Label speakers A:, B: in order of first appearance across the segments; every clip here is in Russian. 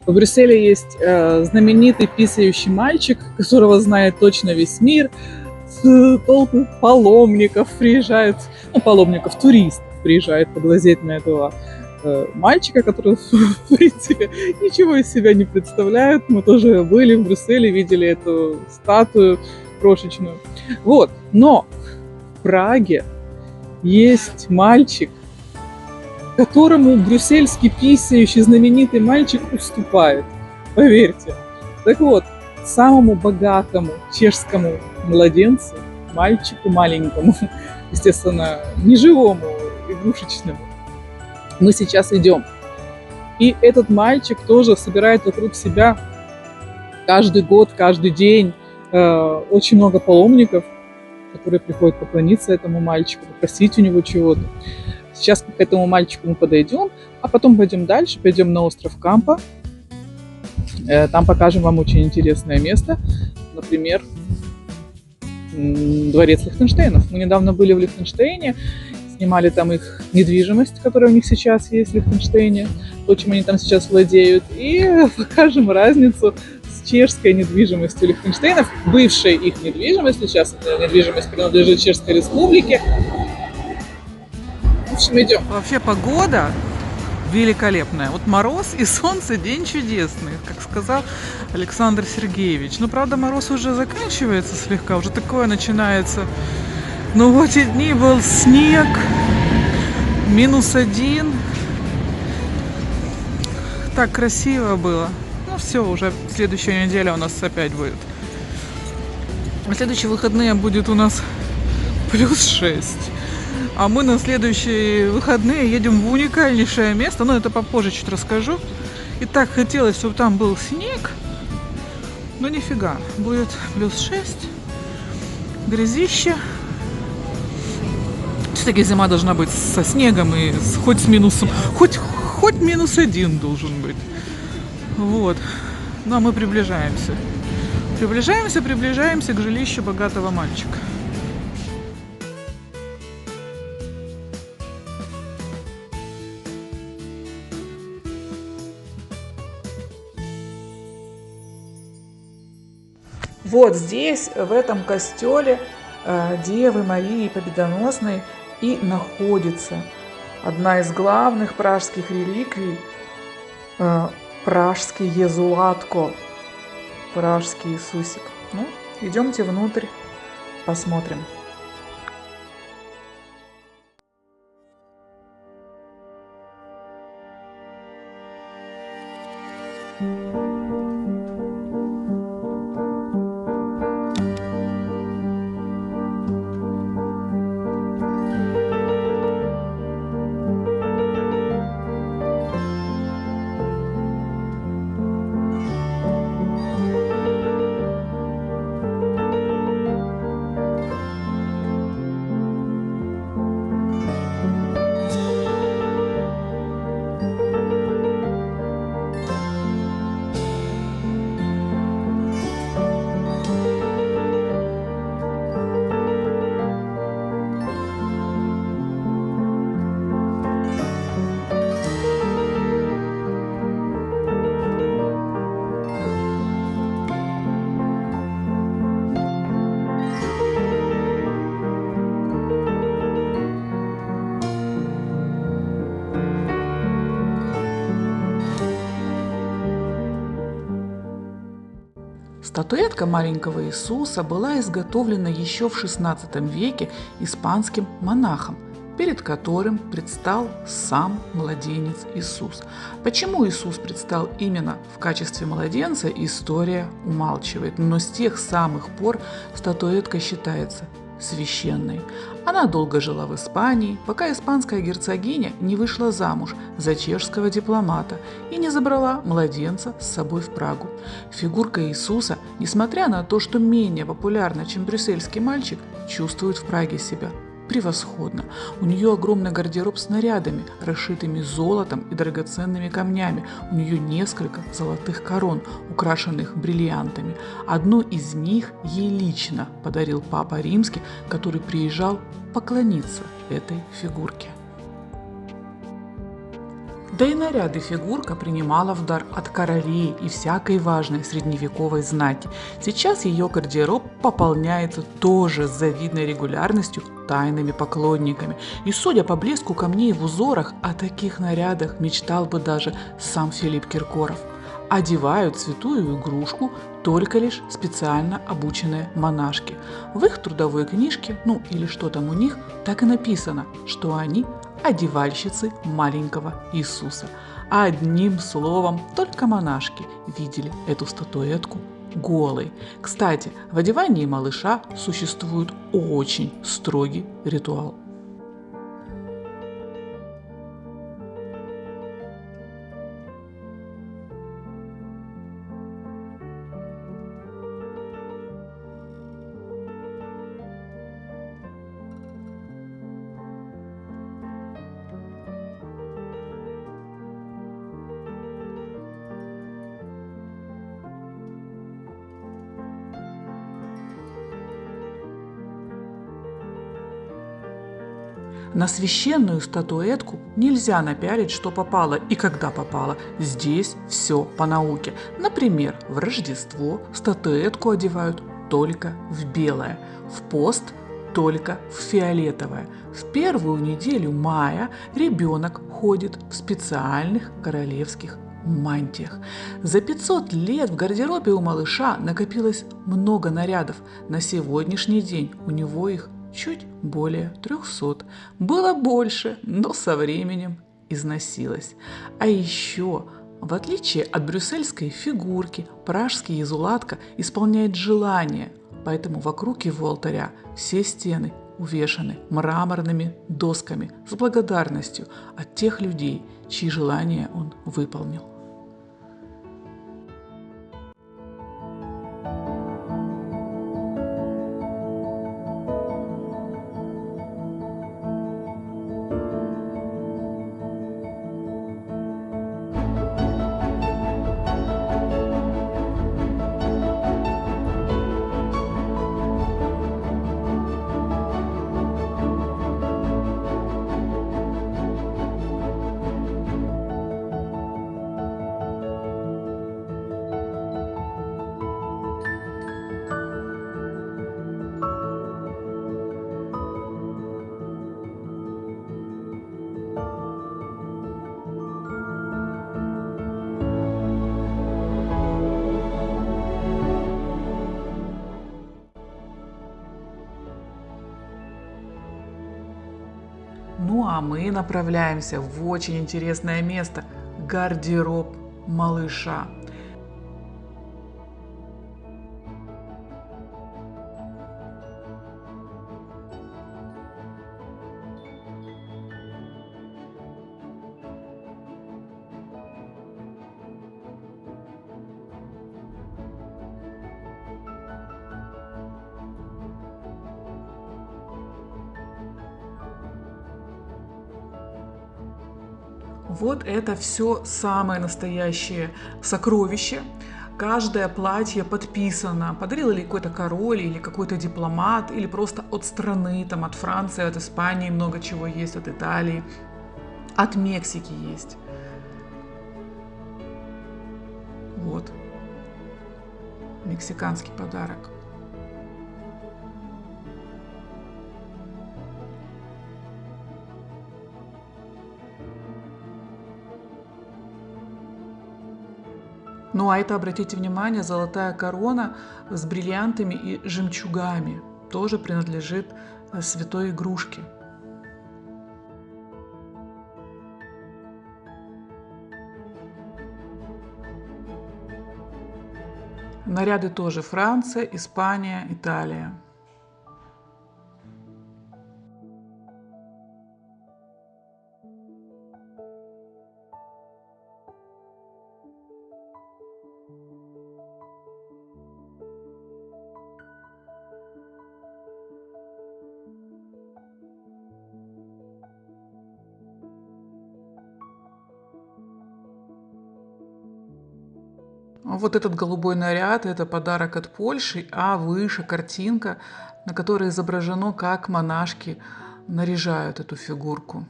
A: В Брюсселе есть знаменитый писающий мальчик, которого знает точно весь мир. Толпы паломников приезжают, ну, паломников, туристов приезжают поглазеть на этого мальчика, который, в принципе, ничего из себя не представляет. Мы тоже были в Брюсселе, видели эту статую крошечную. Вот, но в Праге есть мальчик, которому брюссельский писающий знаменитый мальчик уступает. Поверьте. Так вот, самому богатому чешскому младенцу, мальчику маленькому, естественно, неживому, игрушечному, мы сейчас идем. И этот мальчик тоже собирает вокруг себя каждый год, каждый день очень много паломников, которые приходят поклониться этому мальчику, попросить у него чего-то. Сейчас к этому мальчику мы подойдем, а потом пойдем дальше, пойдем на остров Кампа. Там покажем вам очень интересное место, например, дворец Лихтенштейнов. Мы недавно были в Лихтенштейне, снимали там их недвижимость, которая у них сейчас есть в Лихтенштейне, то, чем они там сейчас владеют, и покажем разницу с чешской недвижимостью Лихтенштейнов, бывшей их недвижимостью, сейчас эта недвижимость принадлежит Чешской Республике. В общем, идем. Вообще погода великолепная. Вот мороз и солнце, день чудесный, как сказал Александр Сергеевич. Ну, правда, мороз уже заканчивается слегка, уже такое начинается. Но в эти дни был снег, -1. Так красиво было. Ну, все, уже следующая неделя у нас опять будет. В следующие выходные будет у нас +6. А мы на следующие выходные едем в уникальнейшее место. Но это попозже чуть расскажу. И так хотелось, чтобы там был снег. Но нифига. Будет +6. Грязище. Все-таки зима должна быть со снегом и хоть с минусом. Хоть -1 должен быть. Вот. Ну а мы приближаемся. Приближаемся к жилищу богатого мальчика. Вот здесь, в этом костеле Девы Марии Победоносной и находится одна из главных пражских реликвий – пражский Езуатко, пражский Иисусик. Ну, идемте внутрь, посмотрим. Статуэтка маленького Иисуса была изготовлена еще в XVI веке испанским монахом, перед которым предстал сам младенец Иисус. Почему Иисус предстал именно в качестве младенца, история умалчивает, но с тех самых пор статуэтка считается священной. Она долго жила в Испании, пока испанская герцогиня не вышла замуж за чешского дипломата и не забрала младенца с собой в Прагу. Фигурка Иисуса, несмотря на то, что менее популярна, чем брюссельский мальчик, чувствует в Праге себя превосходно. У нее огромный гардероб с нарядами, расшитыми золотом и драгоценными камнями. У нее несколько золотых корон, украшенных бриллиантами. Одну из них ей лично подарил Папа Римский, который приезжал поклониться этой фигурке.
B: Да и наряды фигурка принимала в дар от королей и всякой важной средневековой знати. Сейчас ее гардероб пополняется тоже с завидной регулярностью тайными поклонниками. И судя по блеску камней в узорах, о таких нарядах мечтал бы даже сам Филипп Киркоров. Одевают святую игрушку только лишь специально обученные монашки. В их трудовой книжке, ну или что там у них, так и написано, что они одевальщицы маленького Иисуса. А одним словом, только монашки видели эту статуэтку голой. Кстати, в одевании малыша существует очень строгий ритуал. На священную статуэтку нельзя напялить, что попало и когда попало. Здесь все по науке. Например, в Рождество статуэтку одевают только в белое, в пост только в фиолетовое. В первую неделю мая ребенок ходит в специальных королевских мантиях. За 500 лет в гардеробе у малыша накопилось много нарядов. На сегодняшний день у него их чуть более 300. Было больше, но со временем износилось. А еще, в отличие от брюссельской фигурки, пражский Езулатка исполняет желания, поэтому вокруг его алтаря все стены увешаны мраморными досками с благодарностью от тех людей, чьи желания он выполнил. Ну а мы направляемся в очень интересное место – гардероб малыша. Вот это все самое настоящее сокровище. Каждое платье подписано, подарил ли какой-то король или какой-то дипломат, или просто от страны, там от Франции, от Испании много чего есть, от Италии, от Мексики есть. Вот, мексиканский подарок. Ну а это, обратите внимание, золотая корона с бриллиантами и жемчугами тоже принадлежит святой игрушке. Наряды тоже Франция, Испания, Италия. Вот этот голубой наряд – это подарок от Польши, а выше картинка, на которой изображено, как монашки наряжают эту фигурку.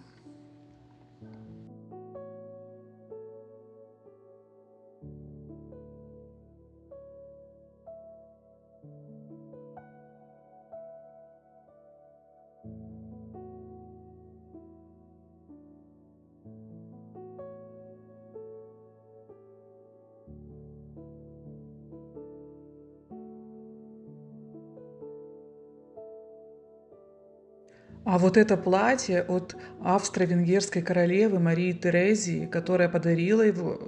B: А вот это платье от австро-венгерской королевы Марии Терезии, которая подарила его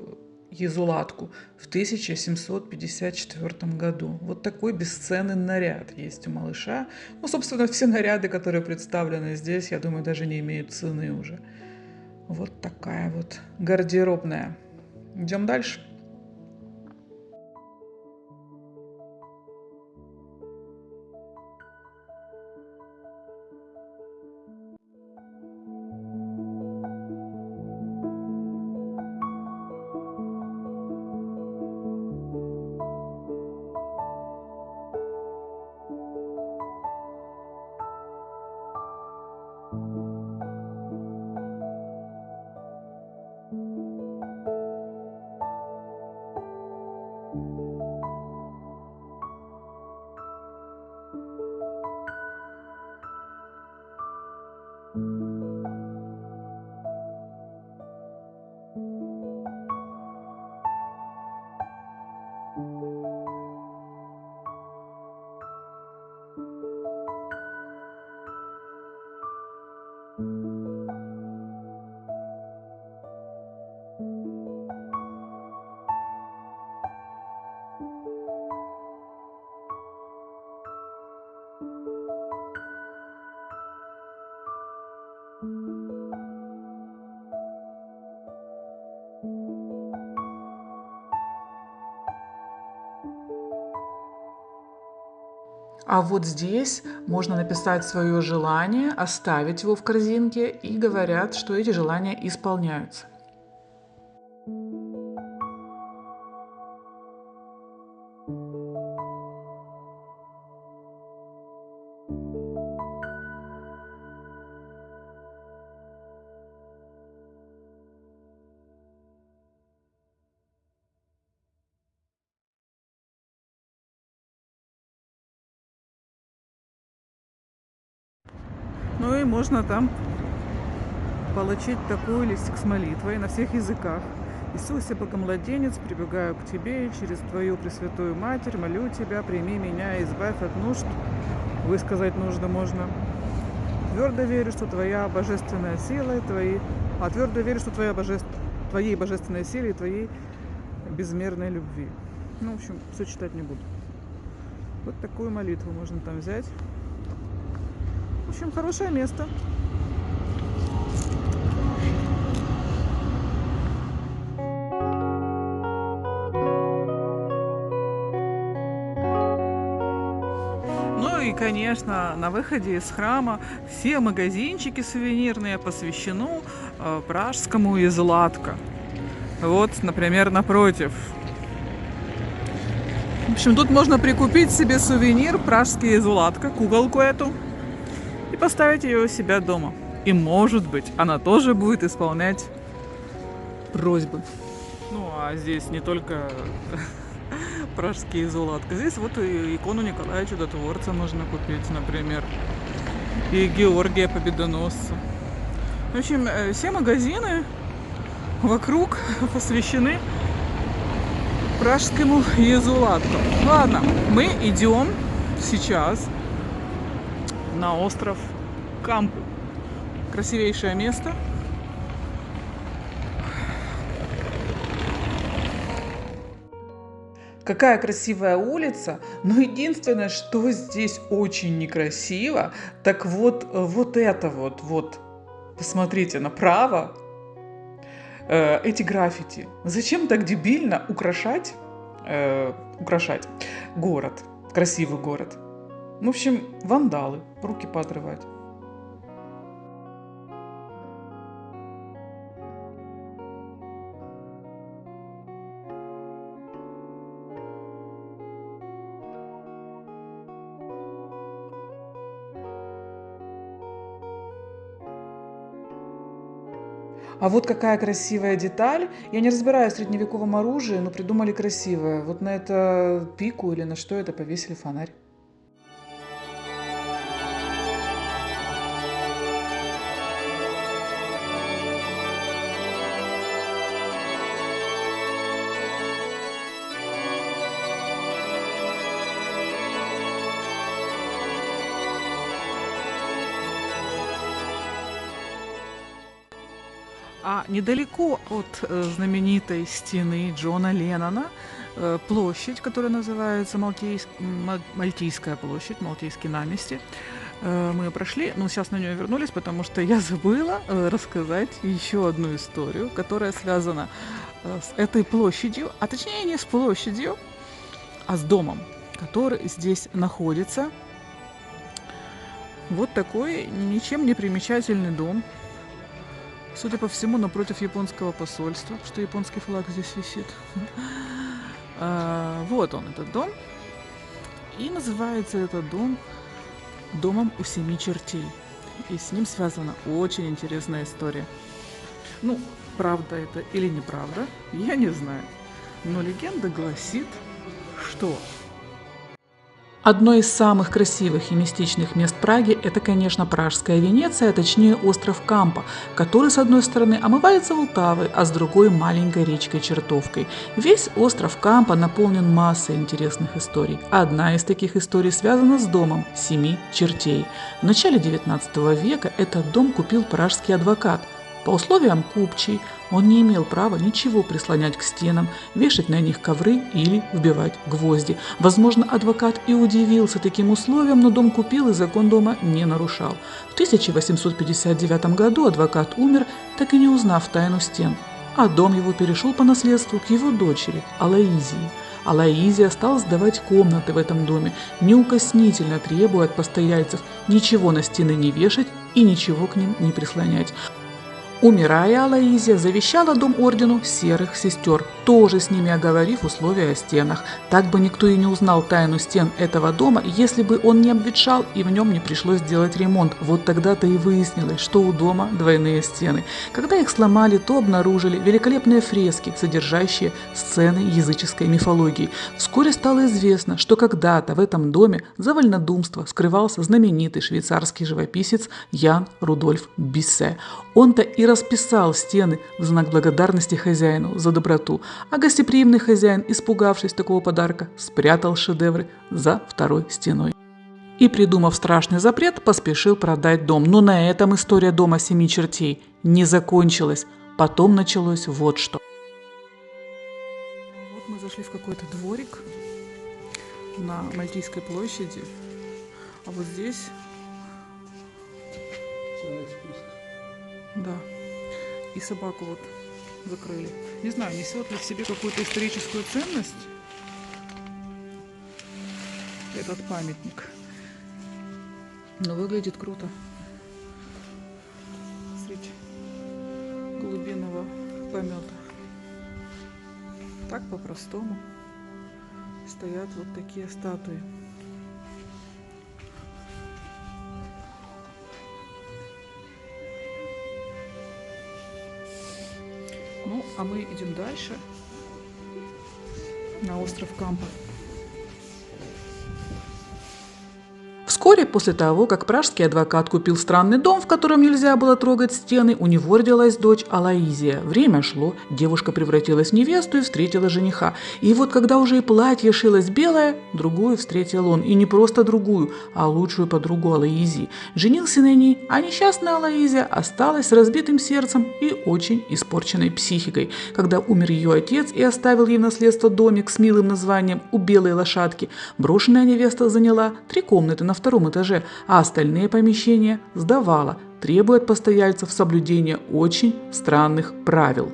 B: Езулатку в 1754 году. Вот такой бесценный наряд есть у малыша. Ну, собственно, все наряды, которые представлены здесь, я думаю, даже не имеют цены уже. Вот такая вот гардеробная. Идем дальше. А вот здесь можно написать свое желание, оставить его в корзинке, и говорят, что эти желания исполняются.
A: Ну и можно там получить такой листик с молитвой на всех языках. Иисусе, Бога младенец, прибегаю к Тебе, и через Твою Пресвятую Матерь молю Тебя, прими меня и избавь от нужд. Высказать нужды можно. Твердо верю, что Твоя божественная сила и твердо верю, что Твоей божественной силе и Твоей безмерной любви. Ну, в общем, все читать не буду. Вот такую молитву можно там взять. В общем, хорошее место. Ну и, конечно, на выходе из храма все магазинчики сувенирные посвящены пражскому Езлатка. Вот, например, напротив. В общем, тут можно прикупить себе сувенир пражский Езлатка, куколку эту, и поставить ее у себя дома. И, может быть, она тоже будет исполнять просьбы. Ну, а здесь не только пражские Езулатка. Здесь вот и икону Николая Чудотворца можно купить, например. И Георгия Победоносца. В общем, все магазины вокруг посвящены пражскому Езулатку. Ладно, мы идем сейчас на остров Кампу. Красивейшее место.
B: Какая красивая улица, но единственное, что здесь очень некрасиво, так вот это вот, посмотрите направо, эти граффити. Зачем так дебильно украшать город, красивый город? В общем, вандалы, руки поотрывать. А вот какая красивая деталь. Я не разбираюсь в средневековом оружии, но придумали красивое. Вот на это пику или на что это повесили фонарь. А недалеко от знаменитой стены Джона Леннона площадь, которая называется Мальтийская площадь, Мальтийский намести. Мы прошли, но сейчас на нее вернулись, потому что я забыла рассказать еще одну историю, которая связана с этой площадью, а точнее не с площадью, а с домом, который здесь находится. Вот такой ничем не примечательный дом. Судя по всему, напротив японского посольства, что японский флаг здесь висит. Вот он, этот дом. И называется этот дом «Домом у семи чертей». И с ним связана очень интересная история. Ну, правда это или неправда, я не знаю. Но легенда гласит, что...
C: Одно из самых красивых и мистичных мест Праги – это, конечно, Пражская Венеция, а точнее остров Кампа, который с одной стороны омывается Волтавой, а с другой – маленькой речкой Чертовкой. Весь остров Кампа наполнен массой интересных историй. Одна из таких историй связана с домом семи чертей. В начале XIX века этот дом купил пражский адвокат. По условиям купчий он не имел права ничего прислонять к стенам, вешать на них ковры или вбивать гвозди. Возможно, адвокат и удивился таким условиям, но дом купил и закон дома не нарушал. В 1859 году адвокат умер, так и не узнав тайну стен, а дом его перешел по наследству к его дочери Алоизии. Алоизия стала сдавать комнаты в этом доме, неукоснительно требуя от постояльцев ничего на стены не вешать и ничего к ним не прислонять. Умирая, Алоизия завещала дом ордену серых сестер, тоже с ними оговорив условия о стенах. Так бы никто и не узнал тайну стен этого дома, если бы он не обветшал и в нем не пришлось делать ремонт. Вот тогда-то и выяснилось, что у дома двойные стены. Когда их сломали, то обнаружили великолепные фрески, содержащие сцены языческой мифологии. Вскоре стало известно, что когда-то в этом доме за вольнодумство скрывался знаменитый швейцарский живописец Ян Рудольф Биссе. Он-то и расписал стены в знак благодарности хозяину за доброту, а гостеприимный хозяин, испугавшись такого подарка, спрятал шедевры за второй стеной. И, придумав страшный запрет, поспешил продать дом. Но на этом история дома семи чертей не закончилась. Потом началось вот что.
B: Вот мы зашли в какой-то дворик на Мальтийской площади, а вот здесь... Да. И собаку вот закрыли. Не знаю, несет ли в себе какую-то историческую ценность этот памятник. Но выглядит круто. Среди глубинного помета. Так по-простому стоят вот такие статуи. Ну, а мы идем дальше на остров Кампа.
C: Вскоре после того, как пражский адвокат купил странный дом, в котором нельзя было трогать стены, у него родилась дочь Алоизия. Время шло, девушка превратилась в невесту и встретила жениха. И вот когда уже и платье шилось белое, другую встретил он. И не просто другую, а лучшую подругу Алоизии. Женился на ней, а несчастная Алоизия осталась с разбитым сердцем и очень испорченной психикой. Когда умер ее отец и оставил ей в наследство домик с милым названием «У белой лошадки», брошенная невеста заняла 3 комнаты на втором этаже, а остальные помещения сдавала, требуя от постояльцев соблюдения очень странных правил.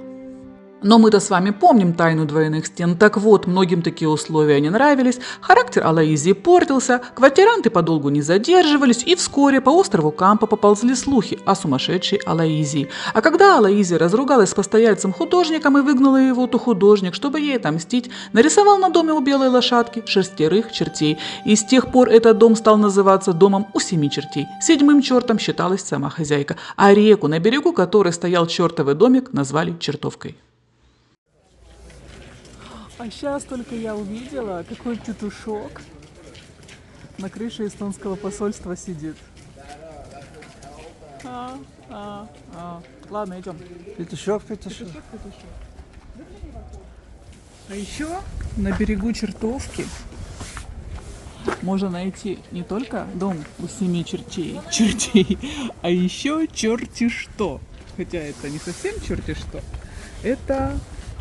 C: Но мы-то с вами помним тайну двойных стен. Так вот, многим такие условия не нравились, характер Алоизии портился, квартиранты подолгу не задерживались, и вскоре по острову Кампа поползли слухи о сумасшедшей Алоизии. А когда Алоизия разругалась с постояльцем-художником и выгнала его, то художник, чтобы ей отомстить, нарисовал на доме у белой лошадки 6 чертей. И с тех пор этот дом стал называться домом у 7 чертей. 7-м чертом считалась сама хозяйка, а реку, на берегу которой стоял чертовый домик, назвали Чертовкой.
A: А сейчас только я увидела, какой петушок на крыше эстонского посольства сидит. Ладно, идем.
D: Петушок.
A: А еще на берегу Чертовки можно найти не только дом у 7 чертей, а еще черти что. хотя это не совсем черти что, это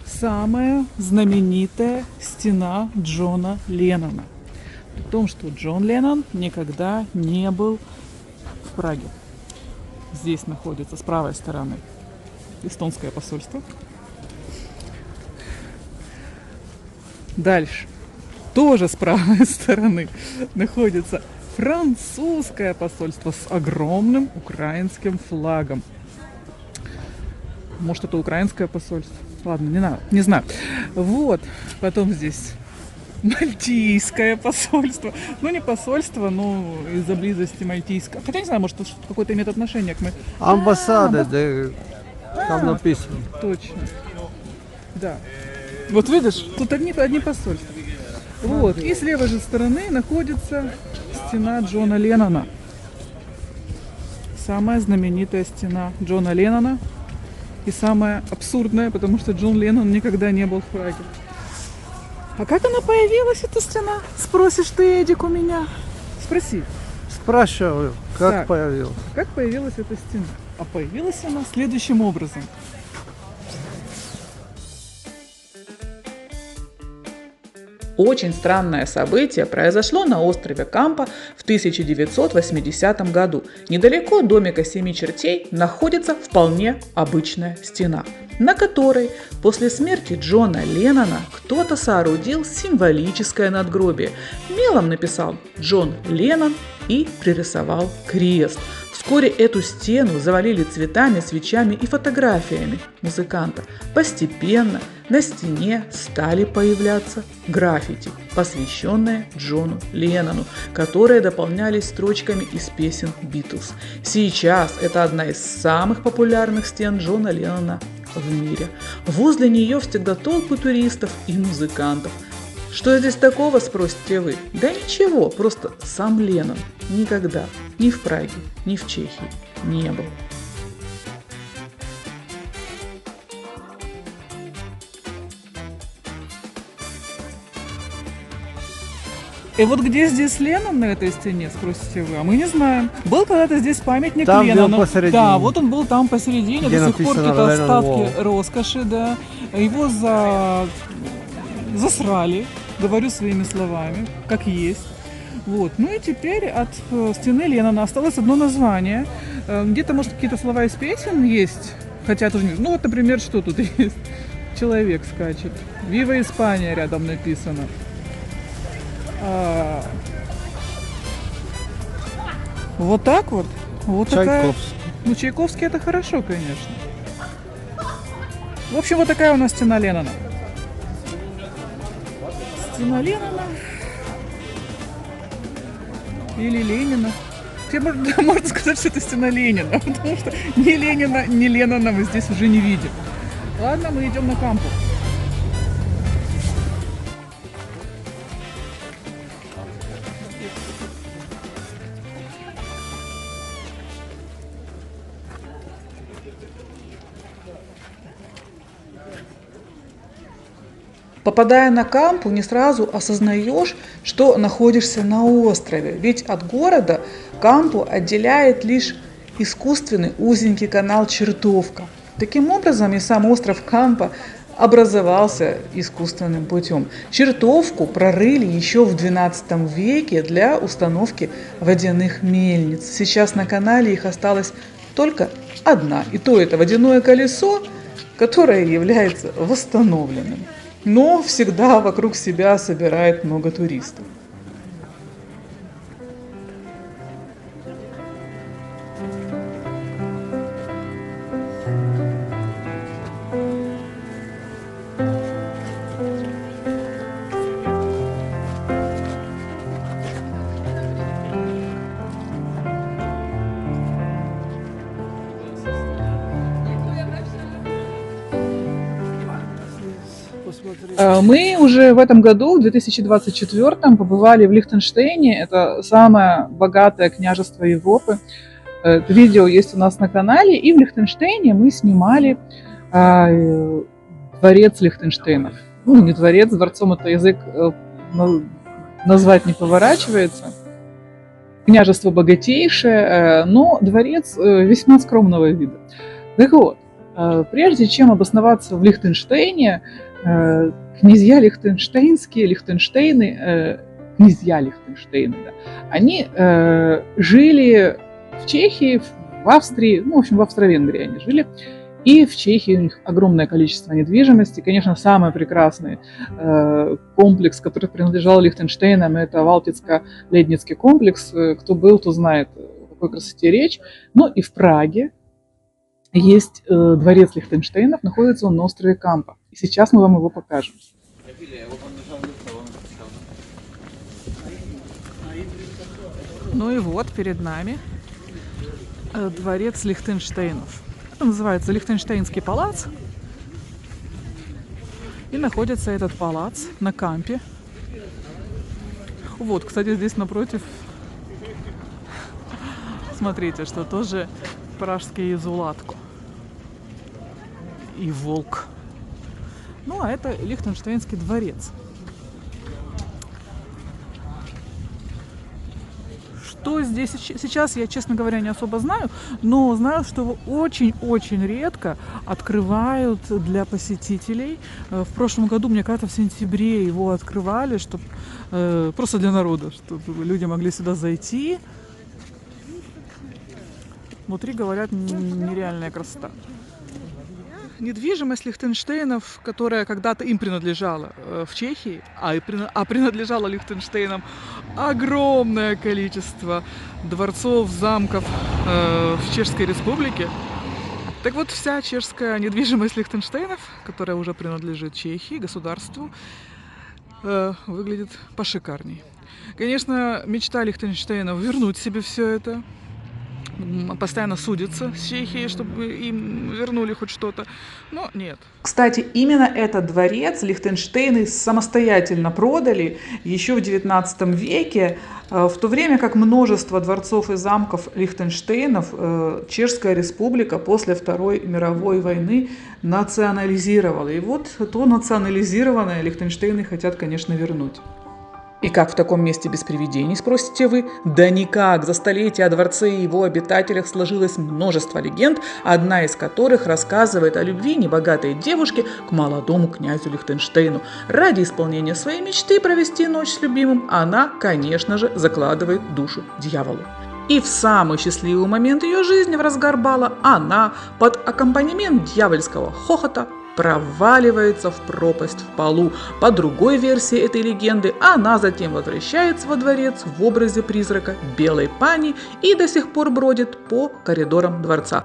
A: самая знаменитая стена Джона Леннона. При том, что Джон Леннон никогда не был в Праге. Здесь находится с правой стороны эстонское посольство. Дальше, тоже с правой стороны, находится французское посольство с огромным украинским флагом. Может, это украинское посольство? Ладно, не знаю. Вот, потом здесь мальтийское посольство. Ну, не посольство, но из-за близости мальтийского. Хотя не знаю, может, какое-то имеет отношение к
D: Амбассада, там написано.
A: Точно. Да. Вот видишь, тут одни посольства. Вот. И с левой же стороны находится стена Джона Леннона. Самая знаменитая стена Джона Леннона. И самая абсурдная, потому что Джон Леннон никогда не был в Праге. А как она появилась, эта стена? Спросишь ты, Эдик, у меня. Спроси.
D: Спрашиваю, как
A: Так.
D: появилась.
A: Как появилась эта стена? А появилась она следующим образом.
C: Очень странное событие произошло на острове Кампа в 1980 году. Недалеко от домика Семи чертей находится вполне обычная стена, на которой после смерти Джона Леннона кто-то соорудил символическое надгробие. Мелом написал «Джон Леннон» и пририсовал крест. Вскоре эту стену завалили цветами, свечами и фотографиями музыканта. Постепенно на стене стали появляться граффити, посвященные Джону Леннону, которые дополнялись строчками из песен Битлз. Сейчас это одна из самых популярных стен Джона Леннона в мире. Возле нее всегда толпы туристов и музыкантов. Что здесь такого, спросите вы? Да ничего, просто сам Леннон никогда ни в Праге, ни в Чехии не был.
A: И вот где здесь Леннон на этой стене, спросите вы, а мы не знаем. Был когда-то здесь памятник
D: Там, где он
A: Леннону.
D: посередине.
A: Да, вот он был там посередине,
D: Где
A: до сих пор
D: написано
A: какие-то
D: Lennon
A: остатки
D: Wall.
A: роскоши, да. Его засрали, говорю своими словами, как есть. Вот. Ну и теперь от стены Леннона осталось одно название. Где-то, может, какие-то слова из песен есть, хотя тоже не... Ну вот, например, что тут есть? Человек скачет. «Вива Испания» рядом написано. Вот так вот. Вот такая.
D: Чайковский.
A: Ну, Чайковский это хорошо, конечно. В общем, вот такая у нас стена Леннона. Стена Леннона. Или Ленина. Можно сказать, что это стена Ленина, потому что ни Ленина, ни Леннона мы здесь уже не видим. Ладно, мы идем на кампус.
C: Попадая на Кампу, не сразу осознаешь, что находишься на острове, ведь от города Кампу отделяет лишь искусственный узенький канал Чертовка. Таким образом, и сам остров Кампа образовался искусственным путем. Чертовку прорыли еще в XII веке для установки водяных мельниц. Сейчас на канале их осталось только одна, и то это водяное колесо, которое является восстановленным. Но всегда вокруг себя собирает много туристов.
A: Мы уже в этом году, в 2024, побывали в Лихтенштейне. Это самое богатое княжество Европы. Это видео есть у нас на канале. И в Лихтенштейне мы снимали дворец Лихтенштейнов. Ну, не дворец, дворцом это язык назвать не поворачивается. Княжество богатейшее, но дворец весьма скромного вида. Так вот, прежде чем обосноваться в Лихтенштейне, князья Лихтенштейнские, князья Лихтенштейна, да, они жили в Чехии, в Австрии, ну, в общем, в Австро-Венгрии они жили. И в Чехии у них огромное количество недвижимости. Конечно, самый прекрасный комплекс, который принадлежал Лихтенштейнам, это Валтицко-Ледницкий комплекс. Кто был, то знает, о какой красоте речь. Ну и в Праге есть дворец Лихтенштейнов, находится он на острове Кампа. И сейчас мы вам его покажем.
C: Ну и вот перед нами дворец Лихтенштейнов. Это называется Лихтенштейнский палац. И находится этот палац на Кампе. Вот, кстати, здесь напротив, смотрите, что тоже пражский Зулатко и волк. Ну, а это Лихтенштейнский дворец. Что здесь сейчас, я, честно говоря, не особо знаю, но знаю, что его очень-очень редко открывают для посетителей. В прошлом году, мне кажется, в сентябре его открывали, чтобы просто для народа, чтобы люди могли сюда зайти. Внутри, говорят, нереальная красота. Недвижимость Лихтенштейнов, которая когда-то им принадлежала в Чехии, а принадлежала Лихтенштейнам огромное количество дворцов, замков в Чешской Республике. Так вот, вся чешская недвижимость Лихтенштейнов, которая уже принадлежит Чехии, государству, выглядит пошикарней. Конечно, мечта Лихтенштейнов вернуть себе все это. Постоянно судятся с Чехией, чтобы им вернули хоть что-то, но нет. Кстати, именно этот дворец Лихтенштейны самостоятельно продали еще в 19 веке, в то время как множество дворцов и замков Лихтенштейнов Чешская Республика после Второй мировой войны национализировала. И вот то национализированное Лихтенштейны хотят, конечно, вернуть. И как в таком месте без привидений, спросите вы? Да никак! За столетия о дворце и его обитателях сложилось множество легенд, одна из которых рассказывает о любви небогатой девушки к молодому князю Лихтенштейну. Ради исполнения своей мечты провести ночь с любимым она, конечно же, закладывает душу дьяволу. И в самый счастливый момент ее жизни, в разгар бала, она под аккомпанемент дьявольского хохота проваливается в пропасть в полу. По другой версии этой легенды, она затем возвращается во дворец в образе призрака белой пани и до сих пор бродит по коридорам дворца.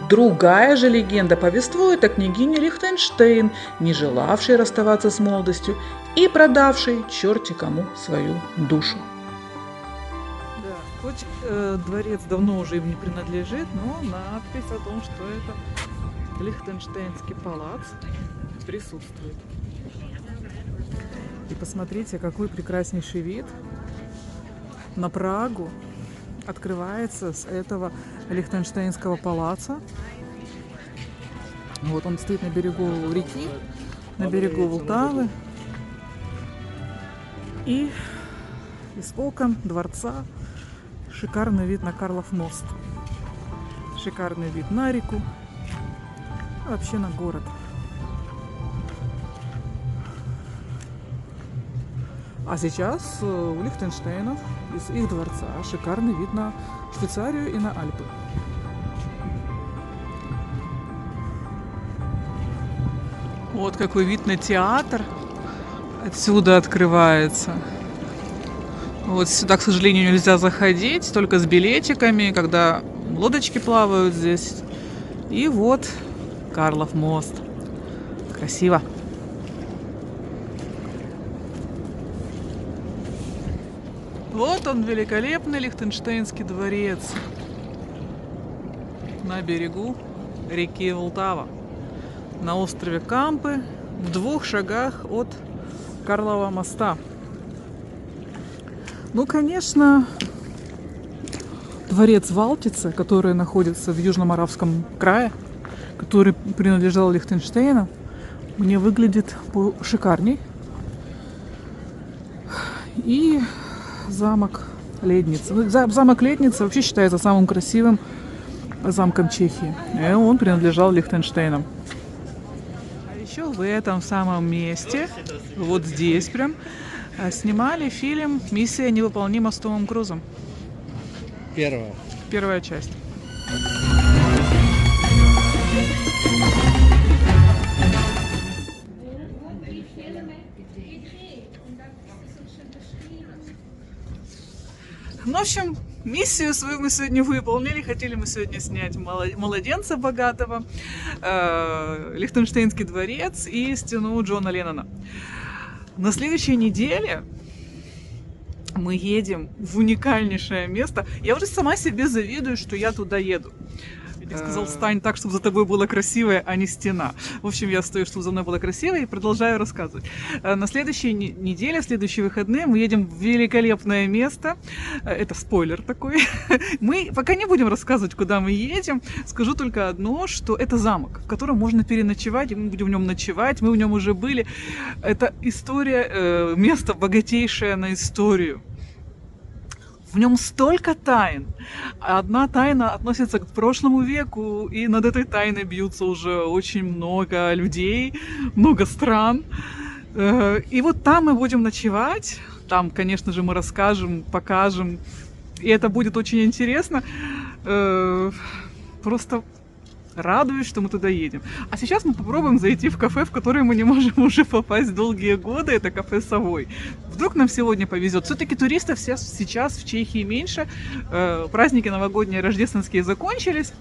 C: Другая же легенда повествует о княгине Лихтенштейн, не желавшей расставаться с молодостью и продавшей черти кому свою душу.
A: Да, хоть дворец давно уже им не принадлежит, но надпись о том, что это Лихтенштейнский палац, присутствует. И посмотрите, какой прекраснейший вид на Прагу открывается с этого Лихтенштейнского палаца. Вот он стоит на берегу реки, на берегу Волтавы. И из окон дворца шикарный вид на Карлов мост. Шикарный вид на реку. Вообще на город. А сейчас у Лихтенштейнов из их дворца шикарный вид на Швейцарию и на Альпы. Вот какой вид на театр отсюда открывается. Вот сюда, к сожалению, нельзя заходить, только с билетиками, когда лодочки плавают здесь. И вот Карлов мост. Красиво. Вот он, великолепный Лихтенштейнский дворец на берегу реки Волтава, на острове Кампы, в 2 шагах от Карлова моста. Ну, конечно, дворец Валтице, который находится в Южно-Моравском крае, который принадлежал Лихтенштейну, мне выглядит шикарней. И замок Ледница. Замок Ледница вообще считается самым красивым замком Чехии. И он принадлежал Лихтенштейнам. А еще в этом самом месте, вот здесь прям, снимали фильм «Миссия невыполнима» с Томом Крузом. Первая часть. Ну, в общем, миссию свою мы сегодня выполнили. Хотели мы сегодня снять «Младенца богатого», Лихтенштейнский дворец и стену Джона Леннона. На следующей неделе мы едем в уникальнейшее место. Я уже сама себе завидую, что я туда еду. Я сказал, стань так, чтобы за тобой было красивое, а не стена. В общем, я стою, чтобы за мной было красиво, и продолжаю рассказывать. На следующей неделе, в следующие выходные мы едем в великолепное место. Это спойлер такой. Мы пока не будем рассказывать, куда мы едем. Скажу только одно, что это замок, в котором можно переночевать, и мы будем в нем ночевать. Мы в нем уже были. Это история, место богатейшее на историю. В нем столько тайн. Одна тайна относится к прошлому веку, и над этой тайной бьются уже очень много людей, много стран. И вот там мы будем ночевать. Там, конечно же, мы расскажем, покажем. И это будет очень интересно. Просто радуюсь, что мы туда едем. А сейчас мы попробуем зайти в кафе, в которое мы не можем уже попасть долгие годы. Это кафе «Совой». Вдруг нам сегодня повезет. Все-таки туристов сейчас в Чехии меньше. Праздники новогодние, рождественские закончились.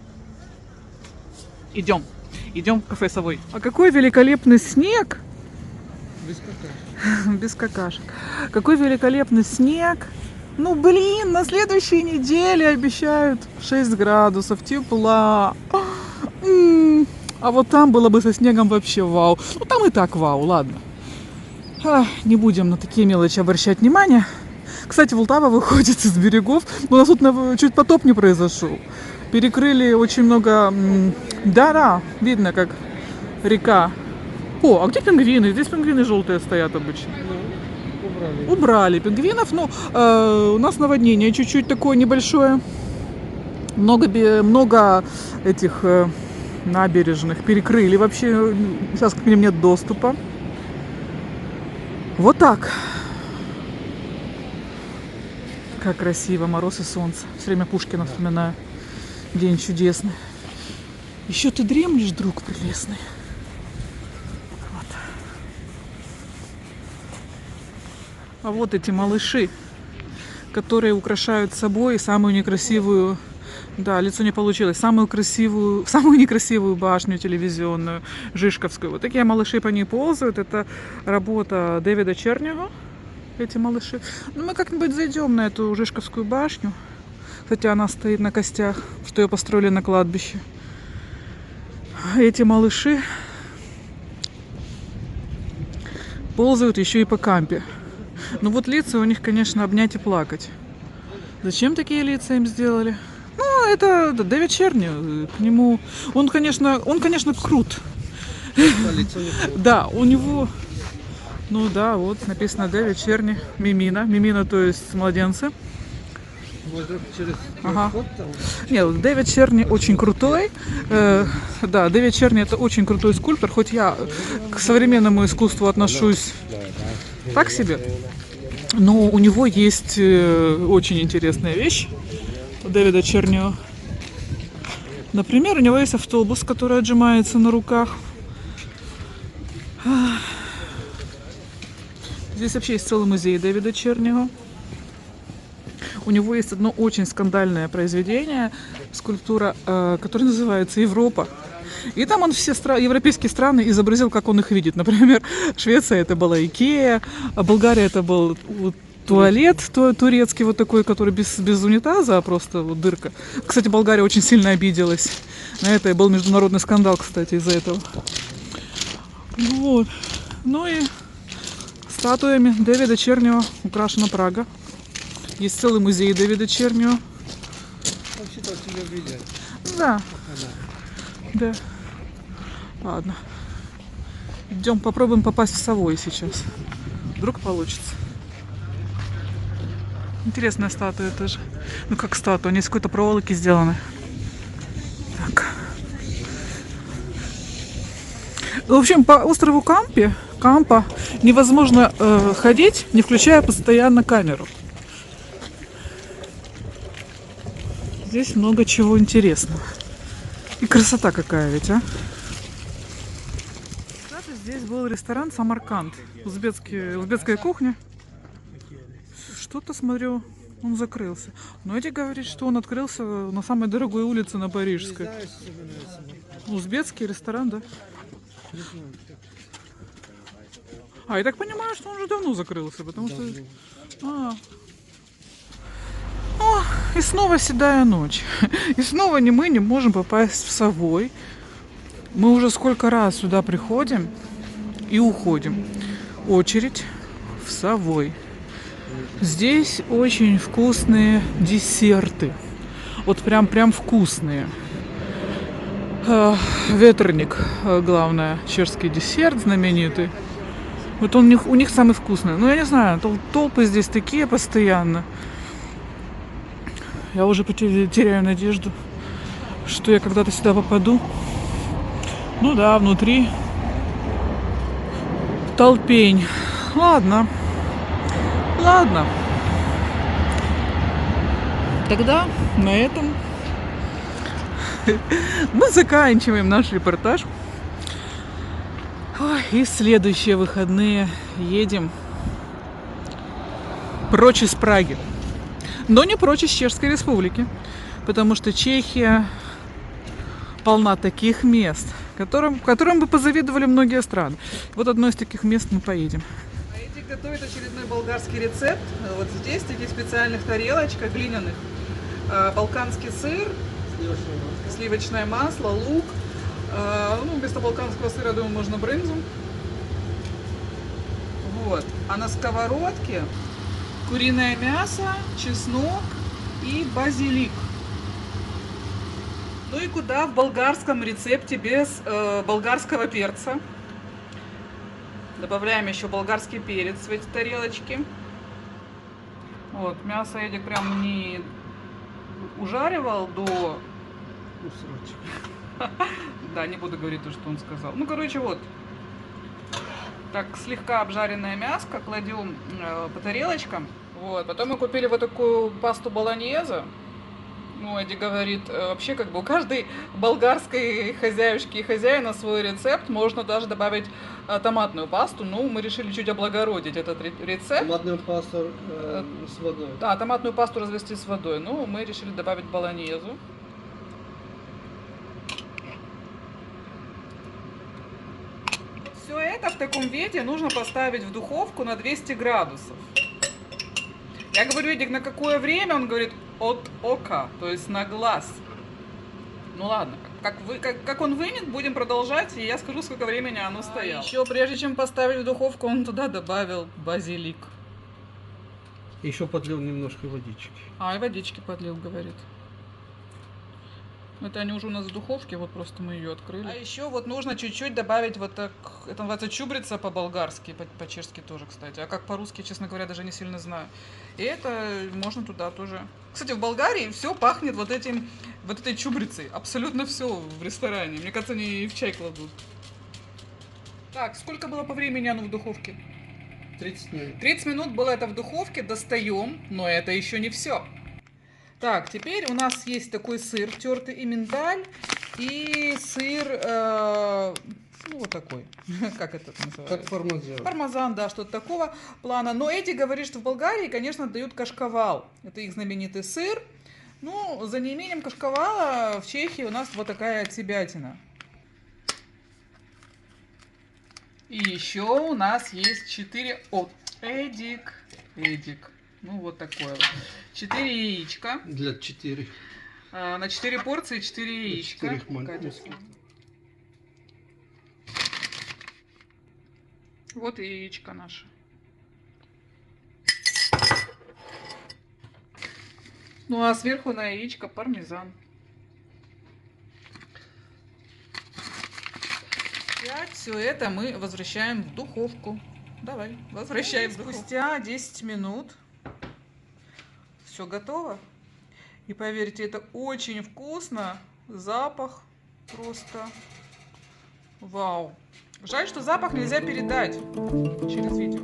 A: Идем в кафе «Совой». А какой великолепный снег!
D: Без какашек.
A: Без какашек. Какой великолепный снег! Ну блин, на следующей неделе обещают 6 градусов тепла. А вот там было бы со снегом вообще вау. Ну там и так вау, ладно. Не будем на такие мелочи обращать внимание. Кстати, Волтава выходит из берегов. У нас тут чуть потоп не произошел. Перекрыли очень много... Да, видно, как река. О, а где пингвины? Здесь пингвины желтые стоят обычно. Убрали пингвинов. Но у нас наводнение чуть-чуть такое небольшое. Много этих... набережных перекрыли вообще, сейчас к ним нет доступа. Вот так. Как красиво, мороз и солнце. Все время Пушкина вспоминаю. День чудесный. Еще ты дремлешь, друг прелестный. Вот. А вот эти малыши, которые украшают собой самую некрасивую... Да, лицо не получилось. Самую некрасивую башню телевизионную, Жишковскую. Вот такие малыши по ней ползают. Это работа Дэвида Чернига, эти малыши. Ну, мы как-нибудь зайдем на эту Жишковскую башню. Хотя она стоит на костях, что ее построили на кладбище. Эти малыши ползают еще и по кампе. Ну вот лица у них, конечно, обнять и плакать. Зачем такие лица им сделали? Ну, это Дэвид Черни. К нему... Он, конечно, крут. Да, у него... Ну да, вот написано Дэвид Черни. Мимина, то есть младенцы. Ага. Нет, Дэвид Черни очень крутой. Да, Дэвид Черни это очень крутой скульптор. Хоть я к современному искусству отношусь так себе. Но у него есть очень интересная вещь. У Дэвида Чернио. Например, у него есть автобус, который отжимается на руках. Здесь вообще есть целый музей Дэвида Чернио. У него есть одно очень скандальное произведение, скульптура, которая называется «Европа». И там он все европейские страны изобразил, как он их видит. Например, Швеция это была Икеа, а Болгария это был туалет турецкий вот такой, который без унитаза, а просто вот дырка. Кстати, Болгария очень сильно обиделась на это. И был международный скандал, кстати, из-за этого. Вот. Ну и статуями Дэвида Чернио украшена Прага. Есть целый музей Дэвида Чернио.
D: Вообще-то тебя видят.
A: Да. Да. Ладно. Идем попробуем попасть в Совой сейчас. Вдруг получится. Интересная статуя тоже. Ну как статуя, они из какой-то проволоки сделаны.
C: В общем, по острову Кампа невозможно ходить, не включая постоянно камеру. Здесь много чего интересного. И красота какая ведь, а? Кстати, здесь был ресторан Самарканд. Узбекская кухня. Что-то, смотрю, он закрылся. Но эти говорят, что он открылся на самой дорогой улице на Парижской. Узбекский ресторан, да? А, я так понимаю, что он уже давно закрылся, потому что... О, и снова седая ночь. И снова мы не можем попасть в Совой. Мы уже сколько раз сюда приходим и уходим. Очередь в Совой. Здесь очень вкусные десерты. Вот прям вкусные. Ветерник, главное, чешский десерт знаменитый. Вот он у них самый вкусный. Ну, я не знаю, толпы здесь такие постоянно. Я уже теряю надежду, что я когда-то сюда попаду. Ну да, внутри толпень. Ладно. Тогда на этом мы заканчиваем наш репортаж. И в следующие выходные едем прочь из Праги. Но не прочь из Чешской Республики. Потому что Чехия полна таких мест, которым бы позавидовали многие страны. Вот одно из таких мест мы поедем.
A: А Эдик готовит очередной болгарский рецепт. Вот здесь в таких специальных тарелочках глиняных. Балканский сыр, сливочное масло, лук. Ну, вместо балканского сыра, думаю, можно брынзу. Вот. А на сковородке куриное мясо, чеснок и базилик. Ну и куда в болгарском рецепте без болгарского перца. Добавляем еще болгарский перец в эти тарелочки. Вот, мясо Эдик прям не ужаривал до... Да, не буду говорить то, что он сказал. Ну, короче, вот. Так, слегка обжаренное мяско кладем по тарелочкам. Вот. Потом мы купили вот такую пасту болоньезе. Ну, Эдди говорит, вообще, как бы у каждой болгарской хозяюшки и хозяина свой рецепт. Можно даже добавить томатную пасту. Ну, мы решили чуть облагородить этот рецепт.
D: Томатную пасту с водой.
A: Да, томатную пасту развести с водой. Ну, мы решили добавить болоньезу. Все это в таком виде нужно поставить в духовку на 200 градусов. Я говорю, Эдик, на какое время? Он говорит, от ока, то есть на глаз. Ну ладно, как он вынет, будем продолжать, и я скажу, сколько времени оно стояло. Еще прежде чем поставить в духовку, он туда добавил базилик.
D: Еще подлил немножко водички.
A: И водички подлил, говорит. Это они уже у нас в духовке, вот просто мы ее открыли. А еще вот нужно чуть-чуть добавить вот так, это называется чубрица по-болгарски, по-чешски тоже, кстати. А как по-русски, честно говоря, даже не сильно знаю. И это можно туда тоже. Кстати, в Болгарии все пахнет вот этой чубрицей. Абсолютно все в ресторане. Мне кажется, они и в чай кладут. Так, сколько было по времени оно в духовке?
D: 30 минут.
A: 30 минут было это в духовке, достаем, но это еще не все. Так, теперь у нас есть такой сыр тертый и миндаль, и сыр, ну вот такой, как это называется?
D: Как пармезан.
A: Пармезан, да, что-то такого плана. Но Эдди говорит, что в Болгарии, конечно, дают кашкавал. Это их знаменитый сыр. Ну, за неимением кашкавала в Чехии у нас вот такая отсебятина. И еще у нас есть 4... О, Эдик. Ну, вот такое вот. 4 яичка.
D: Для 4.
A: На 4 порции 4 яичка.
D: 4
A: Вот и яичко наше. Ну, а сверху на яичко пармезан. 5. Все это мы возвращаем в духовку. Давай, возвращаем в духовку. Спустя 10 минут. Все готово. И поверьте, это очень вкусно. Запах просто вау.
C: Жаль, что запах нельзя передать через видео.